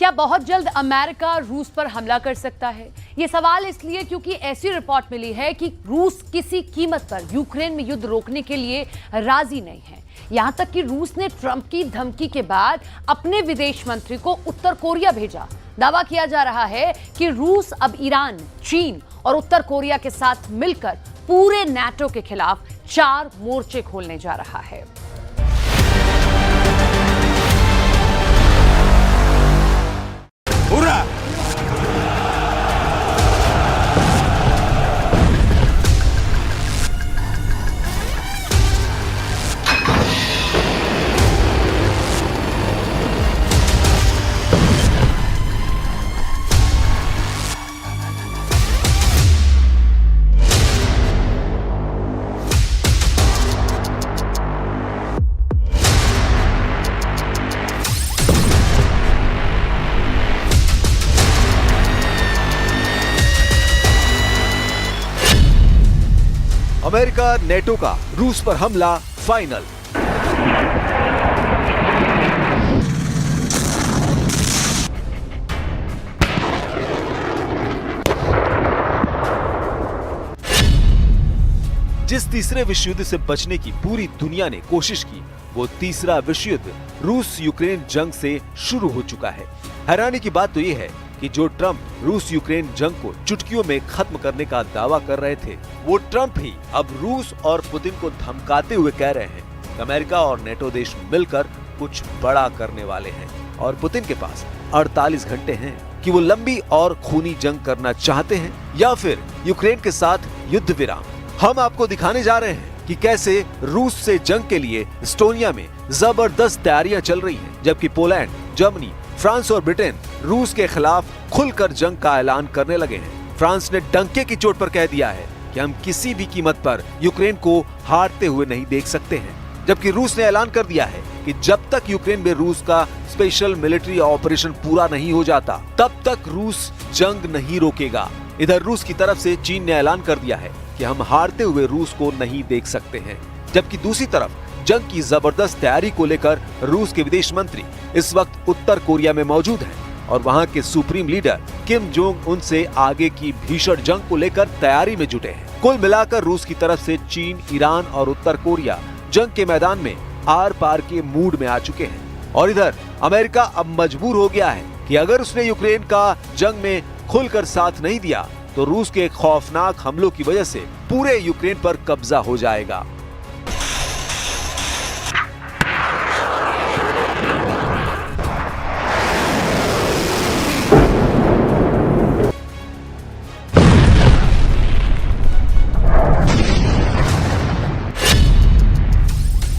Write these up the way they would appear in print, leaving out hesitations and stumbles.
क्या बहुत जल्द अमेरिका रूस पर हमला कर सकता है? ये सवाल इसलिए क्योंकि ऐसी रिपोर्ट मिली है कि रूस किसी कीमत पर यूक्रेन में युद्ध रोकने के लिए राजी नहीं है। यहां तक कि रूस ने ट्रंप की धमकी के बाद अपने विदेश मंत्री को उत्तर कोरिया भेजा। दावा किया जा रहा है कि रूस अब ईरान, चीन और उत्तर कोरिया के साथ मिलकर पूरे नाटो के खिलाफ 4 मोर्चे खोलने जा रहा है। Ура! अमेरिका नेटो का रूस पर हमला फाइनल। जिस तीसरे विश्व युद्ध से बचने की पूरी दुनिया ने कोशिश की, वो तीसरा विश्व युद्ध रूस यूक्रेन जंग से शुरू हो चुका है। हैरानी की बात तो ये है कि जो ट्रंप रूस यूक्रेन जंग को चुटकियों में खत्म करने का दावा कर रहे थे, वो ट्रंप ही अब रूस और पुतिन को धमकाते हुए कह रहे हैं कि अमेरिका और नेटो देश मिलकर कुछ बड़ा करने वाले हैं और पुतिन के पास 48 घंटे हैं कि वो लंबी और खूनी जंग करना चाहते हैं या फिर यूक्रेन के साथ युद्ध विराम। हम आपको दिखाने जा रहे हैं कि कैसे रूस से जंग के लिए एस्टोनिया में जबरदस्त तैयारियां चल रही हैं, जबकि पोलैंड, जर्मनी, फ्रांस और ब्रिटेन रूस के खिलाफ खुलकर जंग का ऐलान करने लगे हैं। फ्रांस ने डंके की चोट पर कह दिया है कि हम किसी भी कीमत पर यूक्रेन को हारते हुए नहीं देख सकते हैं, जबकि रूस ने ऐलान कर दिया है कि जब तक यूक्रेन में रूस का स्पेशल मिलिट्री ऑपरेशन पूरा नहीं हो जाता, तब तक रूस जंग नहीं रोकेगा। इधर रूस की तरफ से चीन ने ऐलान कर दिया है कि हम हारते हुए रूस को नहीं देख सकते हैं, जबकि दूसरी तरफ जंग की जबरदस्त तैयारी को लेकर रूस के विदेश मंत्री इस वक्त उत्तर कोरिया में मौजूद हैं और वहां के supreme leader Kim Jong Un से आगे की भीषण जंग को लेकर तैयारी में जुटे हैं। कुल मिलाकर रूस की तरफ से चीन, ईरान और उत्तर कोरिया जंग के मैदान में आर पार के मूड में आ चुके हैं और इधर अमेरिका अब मजबूर हो गया है कि अगर उसने यूक्रेन का जंग में खुलकर साथ नहीं दिया तो रूस के खौफनाक हमलों की वजह से पूरे यूक्रेन पर कब्जा हो जाएगा।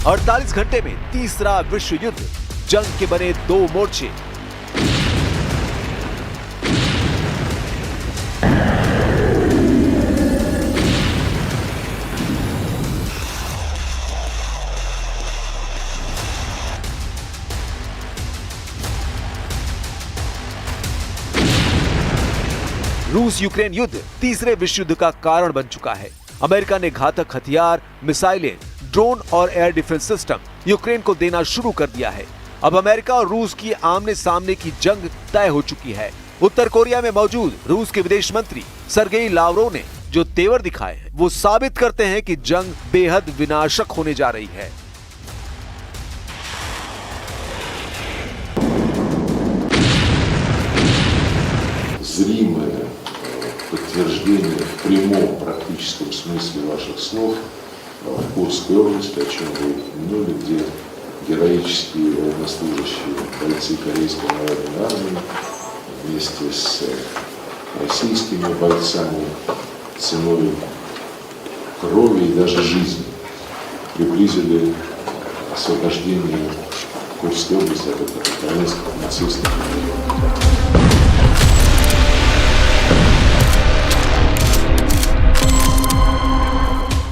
और 48 घंटे में तीसरा विश्व युद्ध, जंग के बने 2 मोर्चे। रूस यूक्रेन युद्ध तीसरे विश्व युद्ध का कारण बन चुका है। अमेरिका ने घातक हथियार, मिसाइलें, ड्रोन और एयर डिफेंस सिस्टम यूक्रेन को देना शुरू कर दिया है। अब अमेरिका और रूस की आमने सामने की जंग तय हो चुकी है। उत्तर कोरिया में मौजूद रूस के विदेश मंत्री सर्गेई लावरोव ने जो तेवर दिखाए हैं, वो साबित करते हैं कि जंग बेहद विनाशक होने जा रही है। Зримое подтверждение в прямом практическом смысле ваших слов в Курской области, о чем вы упомянули, где героические военнослужащие, бойцы Корейской народной армии вместе с российскими бойцами ценой крови и даже жизни приблизили освобождение Курской области от украинских нацистов.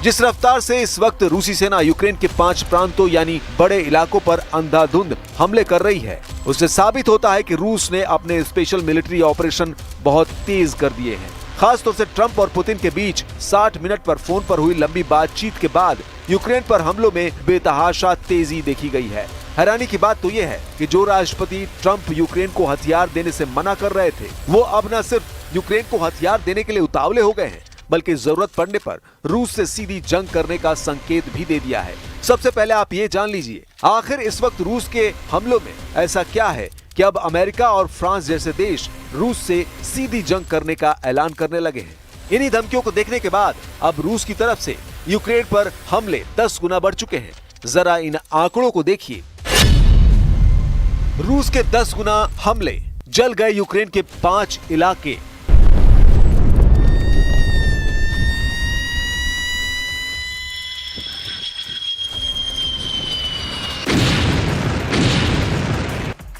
जिस रफ्तार से इस वक्त रूसी सेना यूक्रेन के 5 प्रांतों यानी बड़े इलाकों पर अंधाधुंध हमले कर रही है, उससे साबित होता है कि रूस ने अपने स्पेशल मिलिट्री ऑपरेशन बहुत तेज कर दिए हैं। खासतौर से ट्रंप और पुतिन के बीच 60 मिनट पर फोन पर हुई लंबी बातचीत के बाद यूक्रेन पर हमलों में बेतहाशा तेजी देखी गई है। हैरानी की बात तो यह है कि जो राष्ट्रपति ट्रंप यूक्रेन को हथियार देने से मना कर रहे थे, वो अब न सिर्फ यूक्रेन को हथियार देने के लिए उतावले हो गए हैं, बल्कि जरूरत पड़ने पर रूस से सीधी जंग करने का संकेत भी दे दिया है। सबसे पहले आप ये जान लीजिए, आखिर इस वक्त रूस के हमलों में ऐसा क्या है कि अब अमेरिका और फ्रांस जैसे देश रूस से सीधी जंग करने का ऐलान करने लगे हैं। इन्हीं धमकियों को देखने के बाद अब रूस की तरफ से यूक्रेन पर हमले 10 गुना बढ़ चुके हैं। जरा इन आंकड़ों को देखिए। रूस के 10 गुना हमले, जल गए यूक्रेन के 5 इलाके।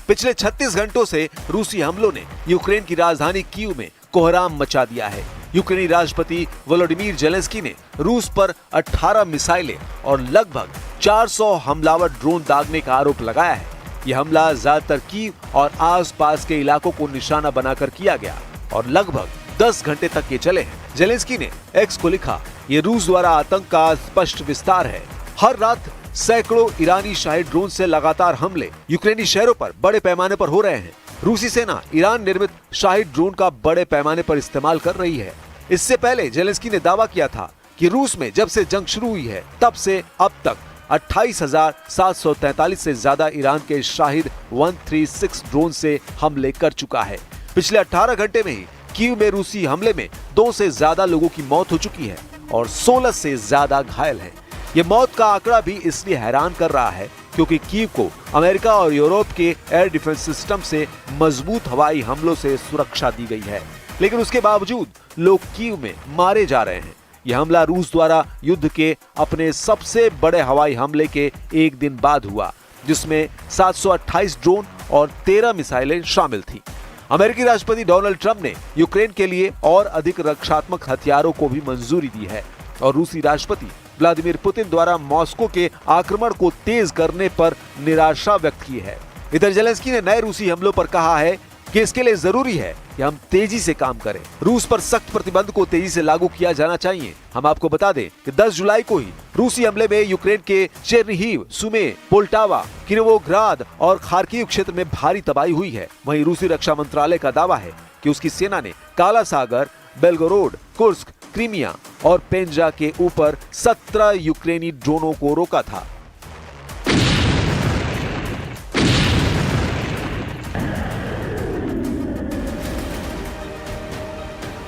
पिछले 36 घंटों से रूसी हमलों ने यूक्रेन की राजधानी कीव में कोहराम मचा दिया है। यूक्रेनी राष्ट्रपति वोलोडिमीर जेलेंस्की ने रूस पर 18 मिसाइलें और लगभग 400 हमलावर ड्रोन दागने का आरोप लगाया है। यह हमला ज्यादातर कीव और आसपास के इलाकों को निशाना बनाकर किया गया और लगभग 10 घंटे तक ये चले हैं। जेलेंस्की ने एक्स को लिखा, ये रूस द्वारा आतंक का स्पष्ट विस्तार है। हर रात सैकड़ों ईरानी शाही ड्रोन से लगातार हमले यूक्रेनी शहरों पर बड़े पैमाने पर हो रहे हैं। रूसी सेना ईरान निर्मित शाही ड्रोन का बड़े पैमाने पर इस्तेमाल कर रही है। इससे पहले जेलेंस्की ने दावा किया था कि रूस में जब से जंग शुरू हुई है, तब से अब तक 28,743 से ज्यादा ईरान के शाहिद 136 ड्रोन से हमले कर चुका है। पिछले 18 घंटे में ही कीव में रूसी हमले में 2 से ज्यादा लोगों की मौत हो चुकी है और 16 से ज्यादा घायल हैं। ये मौत का आंकड़ा भी इसलिए हैरान कर रहा है क्योंकि कीव को अमेरिका और यूरोप के एयर डिफेंस सिस्टम से मजबूत हवाई हमलों से सुरक्षा दी गई है, लेकिन उसके बावजूद लोग कीव में मारे जा रहे हैं। यह हमला रूस द्वारा युद्ध के अपने सबसे बड़े हवाई हमले के एक दिन बाद हुआ, जिसमें 728 ड्रोन और 13 मिसाइलें शामिल थीं। अमेरिकी राष्ट्रपति डोनाल्ड ट्रंप ने यूक्रेन के लिए और अधिक रक्षात्मक हथियारों को भी मंजूरी दी है और रूसी राष्ट्रपति व्लादिमीर पुतिन द्वारा मॉस्को के आक्रमण को तेज करने पर निराशा व्यक्त की है। इधर जेलेंस्की ने नए रूसी हमलों पर कहा है कि इसके लिए जरूरी है कि हम तेजी से काम करें। रूस पर सख्त प्रतिबंध को तेजी से लागू किया जाना चाहिए। हम आपको बता दें कि 10 जुलाई को ही रूसी हमले में यूक्रेन के चेर्निहिव, सुमे, पोल्टावा, किरोवोग्राद और खार्किव क्षेत्र में भारी तबाही हुई है। वहीं रूसी रक्षा मंत्रालय का दावा है कि उसकी सेना ने काला सागर, बेलगोरोड, कुर्स्क, क्रीमिया और पेंजा के ऊपर 17 यूक्रेनी ड्रोनों को रोका था।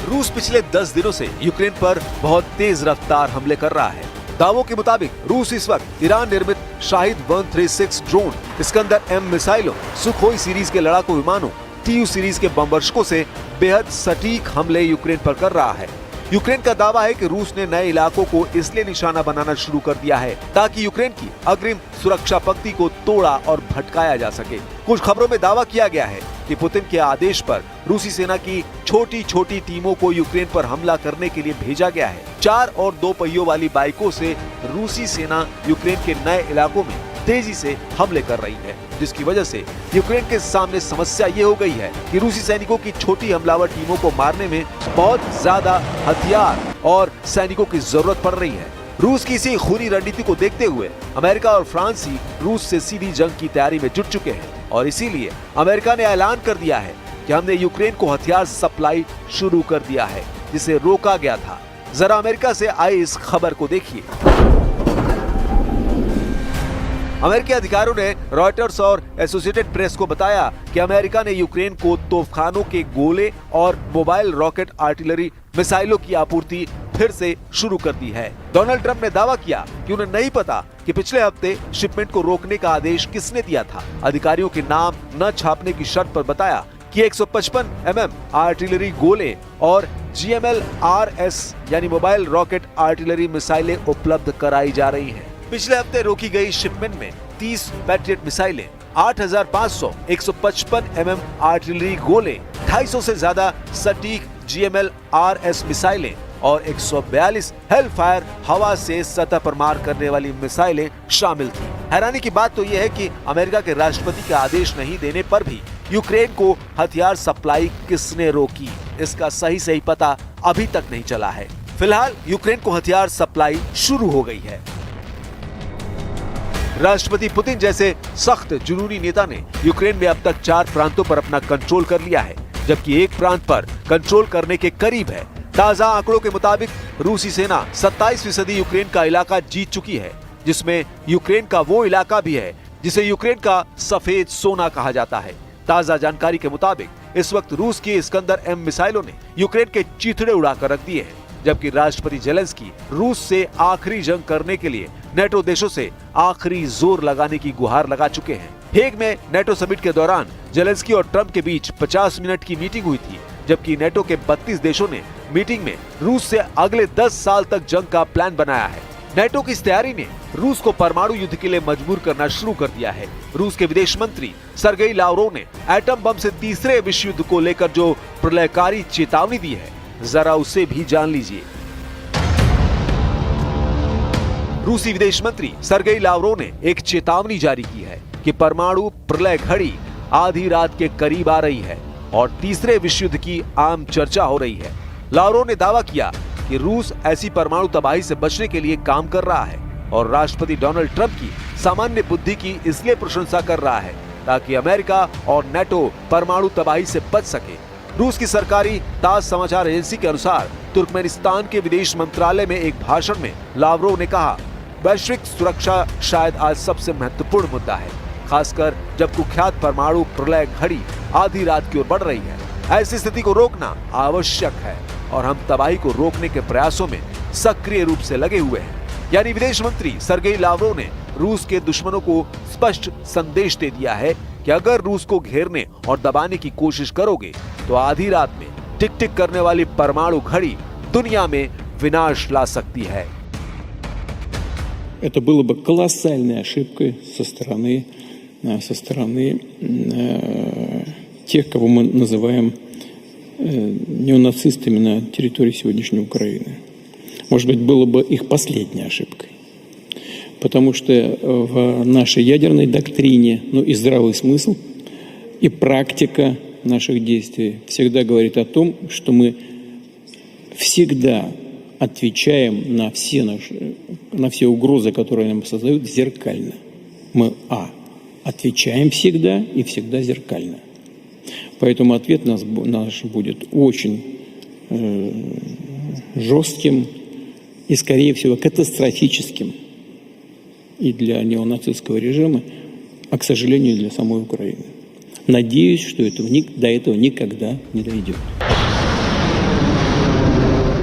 रूस पिछले 10 दिनों से यूक्रेन पर बहुत तेज रफ्तार हमले कर रहा है। दावों के मुताबिक रूस इस वक्त ईरान निर्मित शाहिद 136 ड्रोन, इस्कंदर M मिसाइलों, सुखोई सीरीज के लड़ाकू विमानों, TU सीरीज के बमवर्षकों से बेहद सटीक हमले यूक्रेन पर कर रहा है। यूक्रेन का दावा है कि रूस ने नए इलाकों को इसलिए निशाना बनाना शुरू कर दिया है ताकि यूक्रेन की अग्रिम सुरक्षा पंक्ति को तोड़ा और भटकाया जा सके। कुछ खबरों में दावा किया गया है कि पुतिन के आदेश पर रूसी सेना की छोटी छोटी टीमों को यूक्रेन पर हमला करने के लिए भेजा गया है। 4 और 2 पहियों वाली बाइकों से रूसी सेना यूक्रेन के नए इलाकों में तेजी से हमले कर रही है, जिसकी वजह से यूक्रेन के सामने समस्या ये हो गई है कि रूसी सैनिकों की छोटी हमलावर टीमों को मारने में बहुत ज्यादा हथियार और सैनिकों की जरूरत पड़ रही है। रूस की इसी खूनी रणनीति को देखते हुए अमेरिका और फ्रांस ही रूस से सीधी जंग की तैयारी में जुट चुके हैं और इसीलिए अमेरिका ने ऐलान कर दिया है कि हमने यूक्रेन को हथियार सप्लाई शुरू कर दिया है, जिसे रोका गया था। जरा अमेरिका से आई इस खबर को देखिए। अमेरिकी अधिकारियों ने रॉयटर्स और एसोसिएटेड प्रेस को बताया कि अमेरिका ने यूक्रेन को तोपखानों के गोले और मोबाइल रॉकेट आर्टिलरी मिसाइलों की आपूर्ति फिर से शुरू कर दी है। डोनाल्ड ट्रंप ने दावा किया कि उन्हें नहीं पता कि पिछले हफ्ते शिपमेंट को रोकने का आदेश किसने दिया था। अधिकारियों के नाम न छापने की शर्त पर बताया कि 155 mm आर्टिलरी गोले और GMLRS यानी मोबाइल रॉकेट आर्टिलरी मिसाइलें उपलब्ध कराई जा रही हैं। पिछले हफ्ते रोकी गई शिपमेंट में 30 पैट्रियट मिसाइलें, 8,500 155 mm आर्टिलरी गोले, 250 से ज्यादा सटीक GMLRS मिसाइलें और 142 हेलफायर हवा से सतह पर मार करने वाली मिसाइलें शामिल थी। हैरानी की बात तो यह है कि अमेरिका के राष्ट्रपति का आदेश नहीं देने पर भी यूक्रेन को हथियार सप्लाई किसने रोकी, इसका सही पता अभी तक नहीं चला है। फिलहाल यूक्रेन को हथियार सप्लाई शुरू हो गई है। राष्ट्रपति पुतिन जैसे सख्त जुनूनी नेता ने यूक्रेन में अब तक 4 प्रांतों पर अपना कंट्रोल कर लिया है, जबकि एक प्रांत पर कंट्रोल करने के करीब है। ताजा आंकड़ों के मुताबिक रूसी सेना 27% यूक्रेन का इलाका जीत चुकी है, जिसमें यूक्रेन का वो इलाका भी है जिसे यूक्रेन का सफेद सोना कहा जाता है। ताजा जानकारी के मुताबिक इस वक्त रूस की इस्कंदर M मिसाइलों ने यूक्रेन के चीथड़े उड़ाकर रख दिए हैं, जबकि राष्ट्रपति जेलेंस्की रूस से आखिरी जंग करने के लिए नेटो देशों से आखिरी जोर लगाने की गुहार लगा चुके हैं। हेग में नेटो समिट के दौरान जेलेंस्की और ट्रंप के बीच 50 मिनट की मीटिंग हुई थी, जबकि नेटो के 32 देशों ने मीटिंग में रूस से अगले 10 साल तक जंग का प्लान बनाया है। नेटो की इस तैयारी ने रूस को परमाणु युद्ध के लिए मजबूर करना शुरू कर दिया है। रूस के विदेश मंत्री सर्गेई लावरोव ने एटम बम से तीसरे विश्व युद्ध को लेकर जो प्रलयकारी चेतावनी दी है, जरा उसे भी जान लीजिए। रूसी विदेश मंत्री सर्गेई लावरोव ने एक चेतावनी जारी की है कि परमाणु प्रलय घड़ी आधी रात के करीब आ रही है और तीसरे विश्व युद्ध की आम चर्चा हो रही है। लावरोव ने दावा किया कि रूस ऐसी परमाणु तबाही से बचने के लिए काम कर रहा है और राष्ट्रपति डोनाल्ड ट्रंप की सामान्य बुद्धि की इसलिए प्रशंसा कर रहा है ताकि अमेरिका और नेटो परमाणु तबाही से बच सके। रूस की सरकारी तास समाचार एजेंसी के अनुसार तुर्कमेनिस्तान के विदेश मंत्रालय में एक भाषण में लावरोव ने कहा, वैश्विक सुरक्षा शायद आज सबसे महत्वपूर्ण मुद्दा है, खासकर जब कुख्यात परमाणु प्रलय घड़ी आधी रात की ओर बढ़ रही है। ऐसी स्थिति को रोकना आवश्यक है और हम तबाही को रोकने के प्रयासों में सक्रिय रूप से लगे हुए हैं। यानी विदेश मंत्री सर्गेई लावरोव ने रूस के दुश्मनों को स्पष्ट संदेश दे दिया है कि अगर रूस को घेरने और दबाने की कोशिश करोगे तो आधी रात में टिक टिक करने वाली परमाणु घड़ी दुनिया में विनाश ला सकती है। Это было бы колоссальной ошибкой со стороны тех, кого мы называем неонацистами на территории сегодняшней Украины. Может быть, было бы их последней ошибкой. Потому что в нашей ядерной доктрине, и здравый смысл, и практика наших действий всегда говорит о том, что мы всегда отвечаем на все угрозы, которые нам создают, зеркально. Мы отвечаем всегда и всегда зеркально. Поэтому ответ наш будет очень жестким и, скорее всего, катастрофическим и для неонацистского режима, а, к сожалению, для самой Украины. Надеюсь, что до этого никогда не дойдет.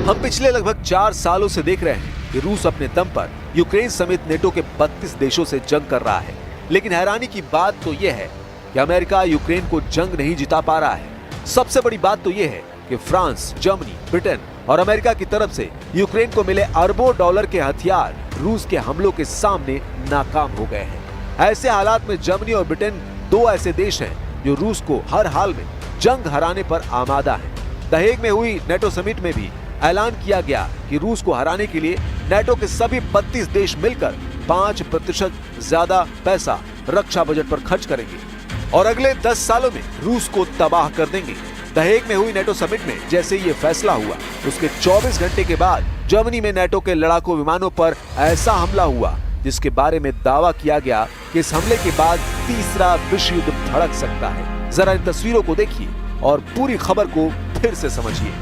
हम पिछले लगभग 4 सालों से देख रहे हैं कि रूस अपने दम पर यूक्रेन समेत नेटो के 32 देशों से जंग कर रहा है, लेकिन हैरानी की बात तो यह है कि अमेरिका यूक्रेन को जंग नहीं जिता पा रहा है। सबसे बड़ी बात तो यह है कि फ्रांस, जर्मनी, ब्रिटेन और अमेरिका की तरफ से यूक्रेन को मिले अरबों डॉलर के हथियार रूस के हमलों के सामने नाकाम हो गए हैं। ऐसे हालात में जर्मनी और ब्रिटेन 2 ऐसे देश हैं जो रूस को हर हाल में जंग हराने पर आमादा हैं। द हेग में हुई नेटो समिट में भी ऐलान किया गया कि रूस को हराने के लिए नेटो के सभी 32 देश मिलकर 5% ज्यादा पैसा रक्षा बजट पर खर्च करेंगे और अगले 10 सालों में रूस को तबाह कर देंगे। द हेग में हुई नेटो समिट में जैसे ही ये फैसला हुआ, उसके 24 घंटे के बाद जर्मनी में नेटो के लड़ाकू विमानों पर ऐसा हमला हुआ जिसके बारे में दावा किया गया कि इस हमले के बाद तीसरा विश्व युद्ध भड़क सकता है। जरा इन तस्वीरों को देखिए और पूरी खबर को फिर से समझिए।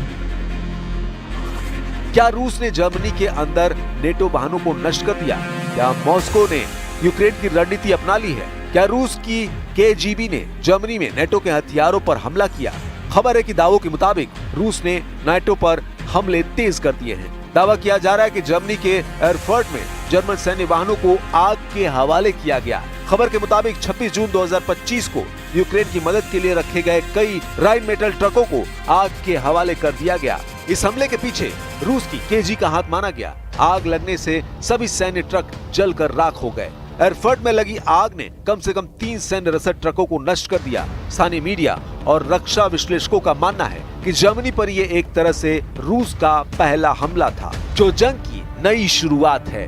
क्या रूस ने जर्मनी के अंदर नेटो वाहनों को नष्ट कर दिया? क्या मॉस्को ने यूक्रेन की रणनीति अपना ली है? क्या रूस की KGB ने जर्मनी में नेटो के हथियारों पर हमला किया? खबर है कि दावों के मुताबिक रूस ने नेटो पर हमले तेज कर दिए हैं। दावा किया जा रहा है कि जर्मनी के एरफर्ट में जर्मन सैन्य वाहनों को आग के हवाले किया गया। खबर के मुताबिक 26 जून 2025 को यूक्रेन की मदद के लिए रखे गए कई राइन मेटल ट्रकों को आग के हवाले कर दिया गया। इस हमले के पीछे रूस की KG का हाथ माना गया। आग लगने से सभी सैन्य ट्रक जलकर राख हो गए। एरफर्ट में लगी आग ने कम से कम 3 सैन्य रसद ट्रकों को नष्ट कर दिया। स्थानीय मीडिया और रक्षा विश्लेषकों का मानना है कि जर्मनी पर यह एक तरह से रूस का पहला हमला था, जो जंग की नई शुरुआत है।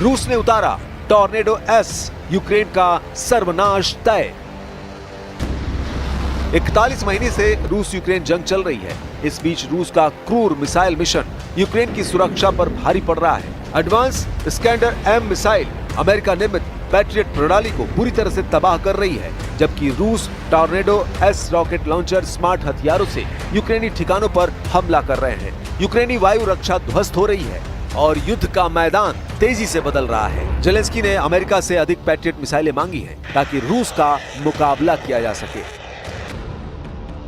रूस ने उतारा टॉर्नेडो S, यूक्रेन का सर्वनाश तय। 41 महीने से रूस यूक्रेन जंग चल रही है। इस बीच रूस का क्रूर मिसाइल मिशन यूक्रेन की सुरक्षा पर भारी पड़ रहा है। एडवांस स्कैंडर एम मिसाइल अमेरिका निर्मित पैट्रियट प्रणाली को पूरी तरह से तबाह कर रही है, जबकि रूस tornado S rocket launcher smart हथियारों से यूक्रेनी ठिकानों पर हमला कर रहे हैं। यूक्रेनी वायु रक्षा ध्वस्त हो रही है और युद्ध का मैदान तेजी से बदल रहा है। जेलेंस्की ने अमेरिका से अधिक पैट्रियट मिसाइलें मांगी हैं ताकि रूस का मुकाबला किया जा सके।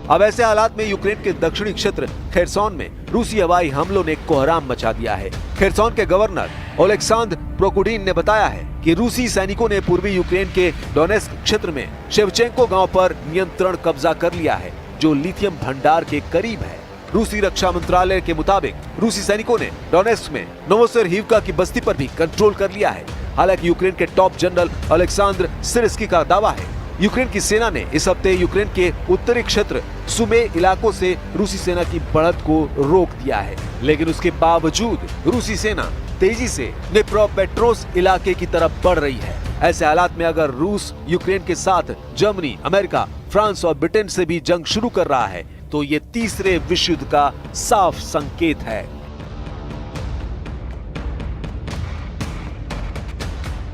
अब ऐसे हालात में यूक्रेन के दक्षिणी क्षेत्र खेरसोन में रूसी हवाई हमलों ने कोहराम मचा दिया है। खेरसोन के गवर्नर ओलेक्सांद्र प्रोकुडिन ने बताया है कि रूसी सैनिकों ने पूर्वी यूक्रेन के डोनेस्क क्षेत्र में शेवचेंको गांव पर नियंत्रण कब्जा कर लिया है, जो लिथियम भंडार के करीब है। रूसी रक्षा मंत्रालय के मुताबिक रूसी सैनिकों ने डोनेस्क में नोवोसेरहिवका की बस्ती पर भी कंट्रोल कर लिया है। हालांकि यूक्रेन के टॉप जनरल अलेक्सांद्र सिरस्की का दावा है यूक्रेन की सेना ने इस हफ्ते यूक्रेन के उत्तरी क्षेत्र सुमे इलाकों से रूसी सेना की बढ़त को रोक दिया है, लेकिन उसके बावजूद रूसी सेना तेजी से डिनिप्रोपेट्रोव्स्क इलाके की तरफ बढ़ रही है। ऐसे हालात में अगर रूस यूक्रेन के साथ जर्मनी, अमेरिका, फ्रांस और ब्रिटेन से भी जंग शुरू कर रहा है तो ये तीसरे विश्व युद्ध का साफ संकेत है।